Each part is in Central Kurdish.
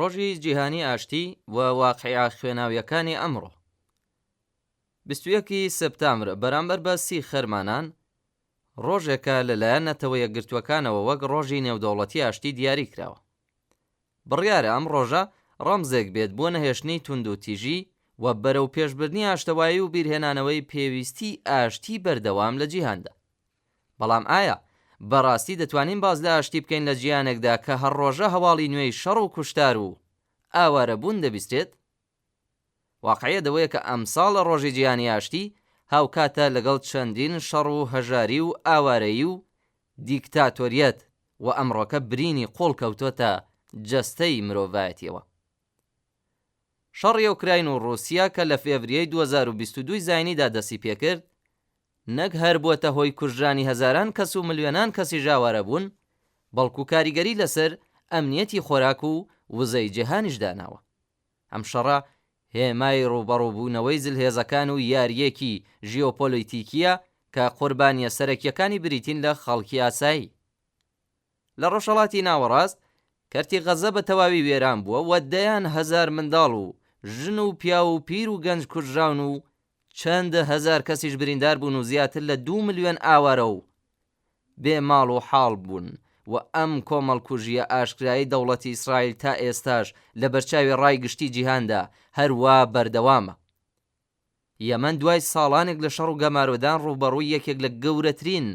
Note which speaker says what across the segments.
Speaker 1: ڕۆژی جیهانی ئاشتی و واقعیا خوێناویەکانی ئەمڕۆ 21 سپتامبر بەرامبەر بە 30 خەرمانان ڕۆژێکە لەلایەن نەتەوە یەکگرتووەکانەوە وەک ڕۆژی نێودەوڵەتی ئاشتی دیاری کراوە. بڕیارە ئەم ڕۆژە ڕەمزێک بێت بۆ نەهێشتنی توند و تیژی و بەرەو پێشبردننی ئاشتەوایی و بیرهێنانەوەی پێویستی ئاشتی بەردەوام لە جیهاندا. بەڵام ئایا بەڕاستی دەتوانین باز لە ئاشتی بکەین لە جیهانێکدا کە هەر ڕۆژە هەواڵی نوێی شەڕ و کوشتار و ئاوارەبوون دەبیستێت؟ واقعیە دەوەیە کە ئەمساڵ لە ڕۆژی جیهانی ئاشتی هاوکاتە لەگەڵ چەندین شەڕ و هەژاری و ئاوارەیی و دیکتاتۆریەت و ئەمڕۆکە برینی قۆڵ کەوتۆتە جەستەی مرۆڤایەتیەوە. شەڕی ئوکراین و ڕووسیا کە لە فێڤریەی 2022 زاینیدا دەستی پێکرد نەک هەر بووەتە هۆی کوژرانی هەزاران کەس و ملیۆنان کەسی ژاوارە بوون، بەڵکو کاریگەری لەسەر ئەمنیەتی خۆراک و وزەی جیهانیش داناوە. ئەم شەڕە هێمای ڕوبەڕووبوونەوەی زلهێزەکان و یاریەکی ژیۆپۆلیتیکیە کە قوربانیە سەرەکیەکانی بریتین لە خەڵکی ئاسایی. لە ڕۆژهەڵاتی ناوەڕاست کەرتی غەزە بە تەواوی وێران بووە و دەیان هەزار منداڵ و ژن و پیا و پیر و گەنج کوژراون و چەندە هەزار کەسیش بریندار بوون و زیاتر لە 2 ملیۆن ئاوارە و بێ ماڵ و حاڵ بوون و ئەم کۆمەڵکوژیە ئاشکرایی دەوڵەتی ئیسرائیل تا ئێستاش لە بەرچاوی ڕای گشتی جیهاندا هەروە بەردەوامە. یەمەن دوای ساڵانێک لە شەڕ و گەمارۆدان ڕوبەڕووی یەکێک لە گەورەترین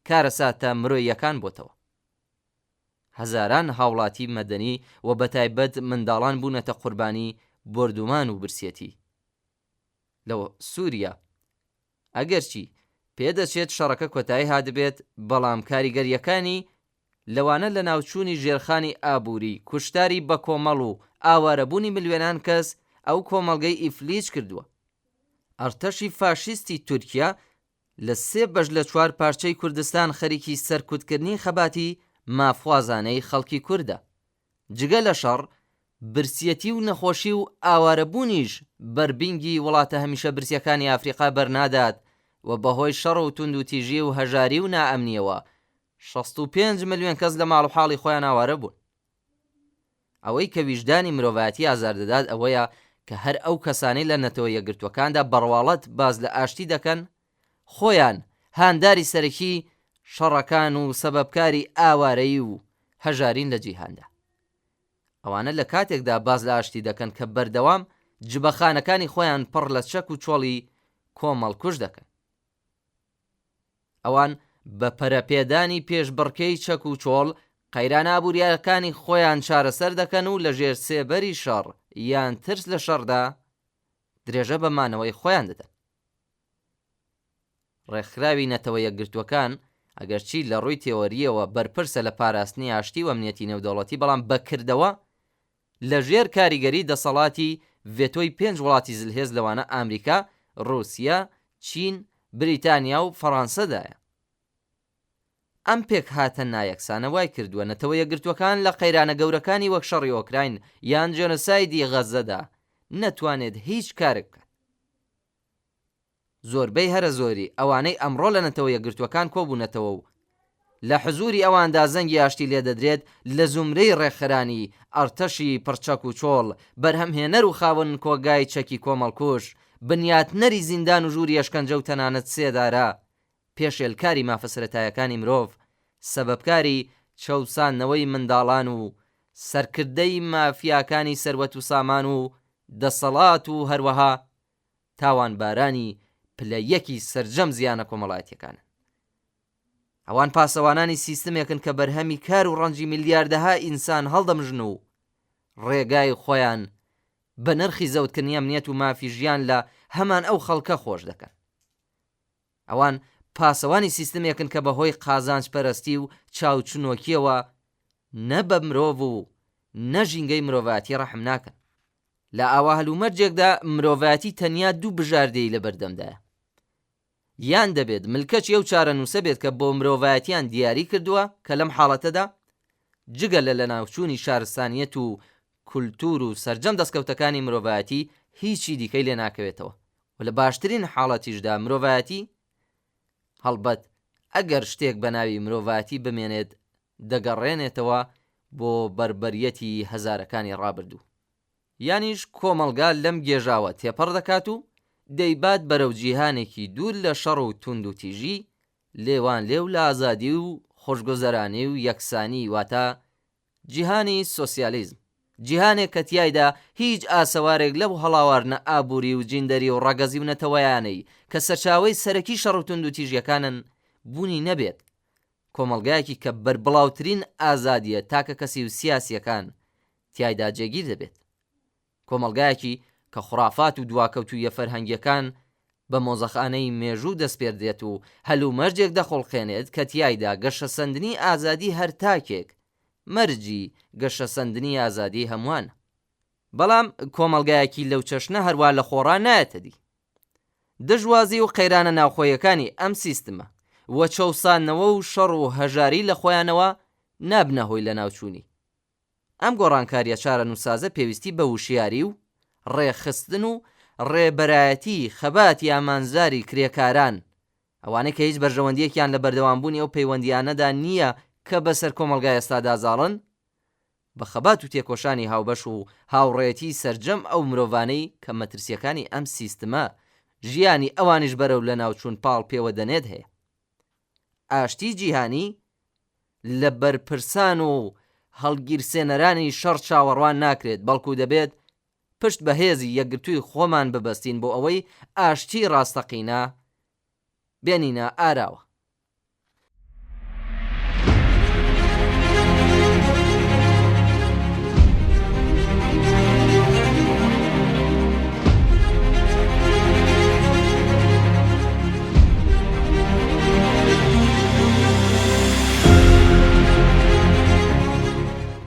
Speaker 1: کارەساتە مرۆییەکان بۆتەوە. هەزاران هاوڵاتی مەدەنی و بەتایبەت منداڵان بوونەتە قوربانی بردومان و برسێتی. لەوە سووریا ئەگەرچی پێدەچێت شەڕەکە کۆتایی هاتبێت، بەڵام کاریگەریەکانی لەوانە لە ناوچوونی ژێرخانی ئابووری کوشتاری بە کۆمەڵ و ئاوارەبوونی ملیۆنان کەس ئەو کۆمەڵگەی ئیفلیج کردووە. ئەرتەشی فاشیستی تورکیا لە 3 بەش لە 4 پارچەی کوردستان خەریکی سەرکوتکردنی خەباتی مافوازانەی خەڵکی کووردە. جگە لە شەڕ، برسیەتی و نەخۆشی و ئاوارەبوونیش بەربینگی وڵاتە هەمیشە برسیەکانی ئافریقا بەرنادات و بەهۆی شەڕ و توند و تیژی و هەژاری و نائەمنیەوە 65 ملیۆن کەس لە ماڵ و حاڵی خۆیان ئاوارە بوون. ئەوەی کە ویژدانی مرۆڤایەتی ئازار دەدات ئەوەیە کە هەر ئەو کەسانەی لە نەتەوە یەکگرتووەکاندا بەڕواڵەت باز لە ئاشتی دەکەن خۆیان هانداری سەرەکی شەڕەکان و سەبەبکاری ئاوارەیی و هەژارین لە جیهاندا. ئەوانە لە کاتێکدا باز لە ئاشتی دەکەن کە بەردەوام جبەخانەکانی خۆیان پڕ لە چەک و چۆڵی کۆمەڵکوژ دەکەن. ئەوان بە پەرەپێدانی پێشبڕکێی چەک و چۆڵ قەیران ئابووریەکانی خۆیان چارەسەر دەکەن و لە ژێر سێبەری شەڕ یان ترس لە شەڕدا درێژە بەمانەوەی خۆیان دەدەن. ڕێکخراوی نەتەوە یەکگرتووەکان ئەگەرچی لە ڕووی تێوەریەوە بەرپرسە لە پاراستنی ئاشتی و ئەمنیەتی نێودەوڵەتی، بەڵام بەکردەوە لە ژێر کاریگەری دەسەڵاتی ڤێتۆی 5 وڵاتی زلهێز لەوانە ئامریکا، ڕووسیا، چین، بریتانیا و فەڕەنسەدایە. ئەم پێک هاتە نایەکسانە وای کردووە نەتەوە یەکگرتووەکان لە قەیرانە گەورەکانی وەک شەڕی ئۆکراین یان جێنۆسایدی غەزەدا نەتوانێت هیچ کارێک بکات. زۆربەی هەرە زۆری ئەوانەی ئەمڕۆ لە نەتەوە یەکگرتووەکان کۆبوونەتەوە و لە حزوری ئەواندا زەنگی ئاشتی لێ دەدرێت لە زومرەی ڕێکخەرانی ئەرتەشی پڕچەک و چۆڵ، بەرهەمهێنەر و خاوەن کۆگای چەکی کۆمەڵکوژ، بنیاتنەری زیندان و ژووری ئەشکەنجە و تەنانەت سێدارە، پێشێلکاری مافە سەرەتایەکانی مرۆڤ، سەبەبکاری چەوسانەوەی منداڵان و سەرکردەی مافیاکانی سەروەت و سامان و دەسەڵات و هەروەها تاوانبارانی پلەیەکی سەرجەم زیانە کۆمەڵایەتیەکانن. ئەوان پاسەوانانی سیستمێکن کە بەرهەمی کار و ڕەنجی میلیاردەها ئینسان هەڵدەمژن و ڕێگای خۆیان بە نرخی زەوتکردنی ئەمنیەت و مافی ژیان لە هەمان ئەو خەڵکە خۆش دەکەن. ئەوان پاسەوانی سیستمێکن کە بەهۆی قازانج پەرستی و چاوچنۆکیەوە نە بە مرۆڤ و نە ژینگەی مرۆڤایەتی ڕەحم ناکەن. لە ئاوا هەلومەرجێکدا مرۆڤایەتی تەنیا 2 بژاردەی لە بەردەمدایە. یان دەبێت ملکەچی ئەو چارەنووسە بێت کە بۆ مرۆڤایەتیان دیاری کردووە کە لەم حاڵەتەدا جگە لە ناوچوونی شارستانیەت و کولتور و سەرجەم دەستکەوتەکانی مرۆڤایەتی هیچی دیکەی لێ ناکەوێتەوە و لە باشترین حاڵەتیشدا مرۆڤایەتی هەڵبەت ئەگەر شتێک بە ناوی مرۆڤایەتی بمێنێت دەگەڕێنێتەوە بۆ بربەریەتی هەزارەکانی ڕابردوو. یانیش کۆمەڵگا لەم گێژاوە تێپەڕ دەکات و دەیبات بەرەو جیهانێکی دوور لە شەڕ و توند و تیژی، لێوان لێو لە ئازادی و خۆشگۆزەرانی و یەکسانی، واتە جیهانی سۆسیالیزم، جیهانێک کە تیایدا هیچ ئاسەوارێک لەو هەڵاوارنە ئابووری و جیندەری و ڕەگەزی و نەتەوەیانەی کە سەرچاوەی سەرەکی شەڕ و توند و تیژیەکانن بوونی نەبێت. کۆمەڵگایەکی کە بەربڵاوترین ئازادیە تاکە کەسی و سیاسیەکان تیایدا جێگیر دەبێت. کۆمەڵگایەکی کە خوڕافات و دواکەوتویە فەرهەنگیەکان بە مۆزەخانەی مێژوو دەستپێردێت و هەلومەرجێک دەخۆڵخێنێت کە تیایدا گەشە سەندنی ئازادی هەر تاکێک مەرجی گەشە سەندنی ئازادی هەمووان. بەڵام کۆمەڵگایەکی لەو چەشنە هەروە لە خۆڕا نایەتە دی. دژوازی و قەیرانە ناوخۆیەکانی ئەم سیستمە وە چەوسانەوە و شەڕ و هەژاری لە خۆیانەوە نابنە هۆی لە ناوچوونی. ئەم گۆڕانکاریە چارە نووسازە پێویستی بە وشیاری و ڕێخستن و ڕێبەرایەتی خەباتی ئامانزاری کرێکاران، ئەوانەی کە هیچ بەرژەوەندیەکیان لە بەردەوامبوونی ئەو پەیوەندیانەدا نییە کە بەسەر کۆمەلگای ئێستادا زاڵن، بە خەبات و تێکۆشانی هاوبەش و هاوڕێتی سەرجەم ئەو مرۆڤانەی کە مەترسیەکانی ئەم سیستمە ژیانی ئەوانیش بەرەو لە ناوچوون پاڵ پێوە دەنێت هەیە. ئاشتی جیهانی لە بەرپرسان و هەڵگیرسێنەرانی شەڕ چاوەڕوان ناکرێت، بەڵکو دەبێت پشت بە هێزی یەکگرتووی خۆمان ببەستین بۆ ئەوەی ئاشتی ڕاستەقینە بێنینە ئاراوە.